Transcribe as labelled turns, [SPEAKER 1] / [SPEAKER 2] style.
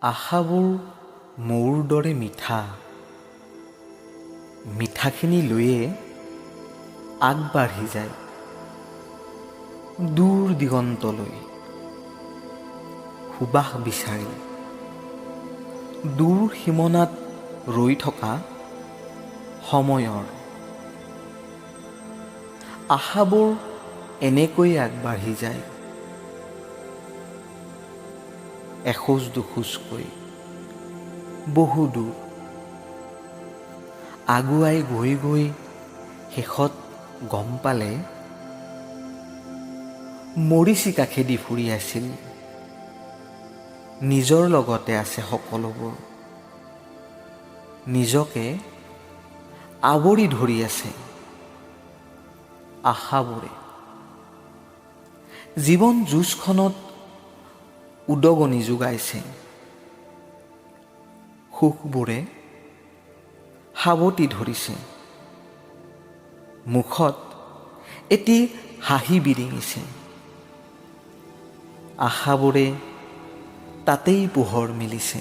[SPEAKER 1] আশাবোৰ মৌৰ দৰে মিঠা, মিঠাখিনি লৈয়ে আগবাঢ়ি যায় দূৰ দিগন্তলৈ, সুবাস বিচাৰি। দূৰ সীমনাত ৰৈ থকা সময়ৰ আশাবোৰ এনেকৈ আগবাঢ়ি যায়, এখোজ দুখোজকৈ বহু দূৰ। আগুৱাই গৈ গৈ শেষত গম পালে মৰীচিকা খেদি ফুৰি আছিল, নিজৰ লগতে আছে সকলোবোৰ, নিজকে আৱৰি ধৰি আছে আশাবোৰে। জীৱন যুঁজখনত উদগনি যোগাইছে, সুখবোৰে সাৱটি ধৰিছে, মুখত এটি হাঁহি বিৰিঙিছে। আশাবোৰে তাতেই পোহৰ মেলিছে।